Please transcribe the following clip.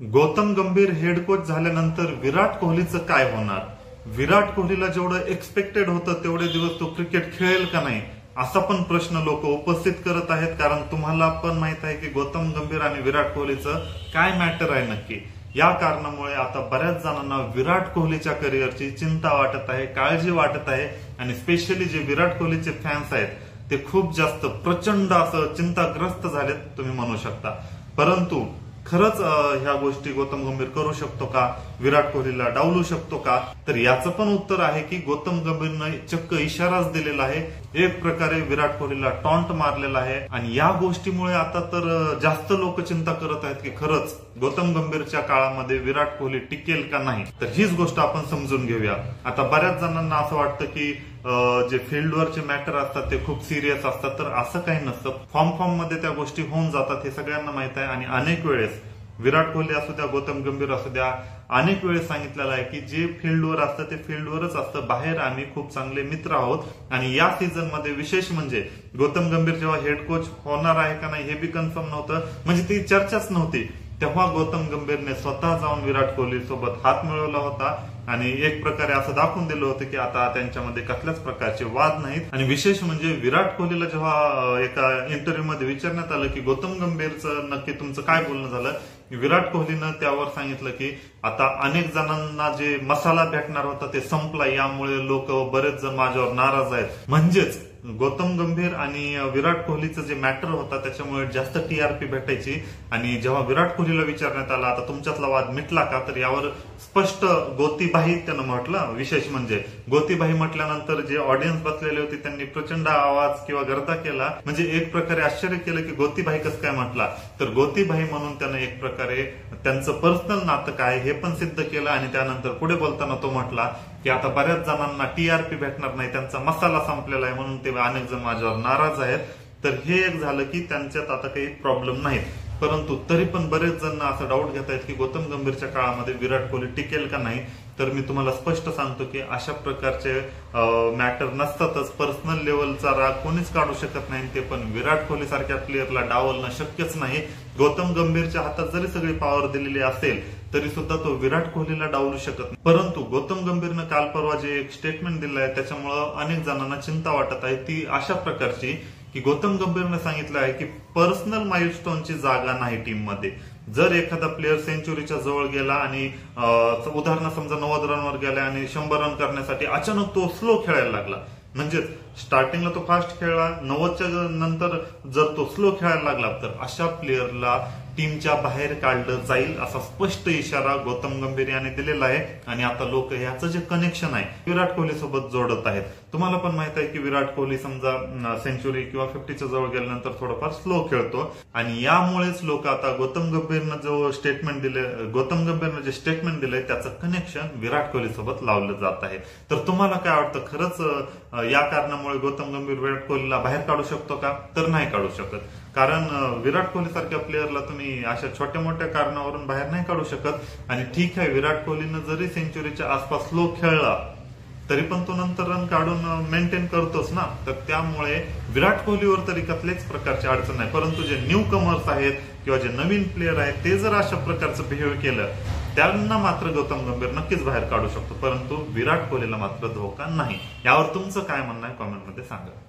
गौतम गंभीर head coach झाल्यानंतर विराट कोहलीचं काय होणार? विराट कोहलीला जेवढं एक्सपेक्टेड होतं तेवढे दिवस तो क्रिकेट खेळेल का नाही, असा पण प्रश्न लोक उपस्थित करत आहेत. कारण तुम्हाला पण माहित आहे की गौतम गंभीर आणि विराट कोहलीचं काय मॅटर आहे नक्की. या कारणामुळे आता बऱ्याच जणांना विराट कोहलीच्या करिअरची चिंता वाटत आहे, काळजी वाटत आहे. आणि स्पेशली जे विराट कोहलीचे फॅन्स आहेत ते खूप जास्त प्रचंड असं चिंताग्रस्त झालेत तुम्ही म्हणू शकता. परंतु खरंच ह्या गोष्टी गौतम गंभीर करू शकतो का? विराट कोहलीला डावलू शकतो का? तर याचं पण उत्तर आहे की गौतम गंभीरनं चक्क इशाराच दिलेला आहे. एक प्रकारे विराट कोहलीला टॉन्ट मारलेला आहे. आणि या गोष्टीमुळे आता तर जास्त लोक चिंता करत आहेत की खरंच गौतम गंभीरच्या काळामध्ये विराट कोहली टिकेल का नाही. तर हीच गोष्ट आपण समजून घेऊया. आता बऱ्याच जणांना असं वाटतं की जे फील्डवरचे मॅटर असतात ते खूप सिरियस असतात, तर असं काही नसतं. फॉर्म मध्ये त्या गोष्टी होऊन जातात, हे सगळ्यांना माहित आहे. आणि अनेक वेळेस विराट कोहली असू द्या, गौतम गंभीर असू द्या, अनेक वेळेस सांगितलेलं आहे की जे फील्डवर असतं ते फील्डवरच असतं, बाहेर आम्ही खूप चांगले मित्र आहोत. आणि या सीझन मध्ये विशेष म्हणजे गौतम गंभीर जेव्हा हेड कोच होणार आहे का नाही हे बी कन्फर्म नव्हतं, म्हणजे ती चर्चाच नव्हती. तेव्हा गौतम गंभीरने स्वतः जाऊन विराट कोहली सोबत हात मिळवला होता आणि एक प्रकारे असं दाखवून दिलं होतं की आता त्यांच्यामध्ये कसल्याच प्रकारचे वाद नाहीत. आणि विशेष म्हणजे विराट कोहलीला जेव्हा एका इंटरव्ह्यू मध्ये विचारण्यात आलं की गौतम गंभीरचं नक्की तुमचं काय बोलणं झालं, विराट कोहलीनं त्यावर सांगितलं की आता अनेक जणांना जे मसाला भेटणार होता ते संपला, यामुळे लोक बरेच जण माझ्यावर नाराज आहेत. म्हणजेच गौतम गंभीर आणि विराट कोहलीचं जे मॅटर होता त्याच्यामुळे जास्त टीआरपी भेटायची. आणि जेव्हा विराट कोहलीला विचारण्यात आला आता तुमच्यातला वाद मिटला का, तर यावर स्पष्ट गोतीबाई त्यानं म्हटलं. विशेष म्हणजे गोतीबाई म्हटल्यानंतर जे ऑडियन्स बसलेले होते त्यांनी प्रचंड आवाज किंवा गर्दा केला. म्हणजे एक प्रकारे आश्चर्य केलं की गोतीबाई कसं काय म्हटला. तर गोतीबाई म्हणून त्यानं एक प्रकारे त्यांचं पर्सनल नातं काय हे पण सिद्ध केलं. आणि त्यानंतर पुढे बोलताना तो म्हटला की आता बऱ्याच जणांना टीआरपी भेटणार नाही, त्यांचा मसाला संपलेला आहे, म्हणून ते अनेक जण माझ्यावर नाराज आहेत. तर हे एक झालं की त्यांच्यात आता काही प्रॉब्लेम नाहीत. परंतु तरी पण बरेच जण असं डाऊट घेत आहेत की गौतम गंभीरच्या काळामध्ये विराट कोहली टिकेल का नाही. तर मी तुम्हाला स्पष्ट सांगतो की अशा प्रकारचे मॅटर नसतातच. पर्सनल लेवलचा राग कोणीच काढू शकत नाही, ते पण विराट कोहली सारख्या प्लेअरला डावलणं शक्यच नाही. गौतम गंभीरच्या हातात जरी सगळी पॉवर दिलेली असेल तरी सुद्धा तो विराट कोहलीला डावलू शकत नाही. परंतु गौतम गंभीरनं काल परवा जे एक स्टेटमेंट दिलं आहे त्याच्यामुळं अनेक जणांना चिंता वाटत आहे, ती अशा प्रकारची की गौतम गंभीरने सांगितलं आहे की पर्सनल माइलस्टोनची जागा नाही टीम मध्ये. जर एखादा प्लेअर सेंचुरीच्या जवळ गेला आणि उदाहरण समजा 90 रनवर गेला आणि 100 रन करण्यासाठी अचानक तो स्लो खेळायला लागला, म्हणजे स्टार्टिंगला तो फास्ट खेळला, 90च्या नंतर जर तो स्लो खेळायला लागला तर अशा प्लेअरला टीमच्या बाहेर काढलं जाईल, असा स्पष्ट इशारा गौतम गंभीर यांनी दिलेला आहे. आणि आता लोक ह्याचं जे कनेक्शन आहे विराट कोहली सोबत जोडत आहेत. तुम्हाला पण माहित आहे की विराट कोहली समजा सेंचुरी किंवा 50च्या जवळ गेल्यानंतर थोडंफार स्लो खेळतो. आणि यामुळेच लोक आता गौतम गंभीरनं गौतम गंभीरनं जे स्टेटमेंट दिलंय त्याचं कनेक्शन विराट कोहली सोबत लावलं जात आहे. तर तुम्हाला काय वाटतं, खरंच या कारणामुळे गौतम गंभीर विराट कोहलीला बाहेर काढू शकतो का? तर नाही काढू शकत. कारण विराट कोहली सारख्या प्लेअरला तुम्ही अशा छोट्या मोठ्या कारणावरून बाहेर नाही काढू शकत. आणि ठीक आहे, विराट कोहलीनं जरी सेंचुरीच्या आसपास स्लो खेळला तरी पण तो नंतर रन काढून मेंटेन करतोच ना. तर त्यामुळे विराट कोहलीवर तरी कसल्याच प्रकारची अडचण नाही. परंतु जे न्यू कमर्स आहेत किंवा जे नवीन प्लेअर आहेत ते जर अशा प्रकारचं बिहेव केलं त्यांना मात्र गौतम गंभीर नक्कीच बाहेर काढू शकतो. परंतु विराट कोहलीला मात्र धोका नाही. यावर तुमचं काय म्हणणं आहे कॉमेंटमध्ये सांगा.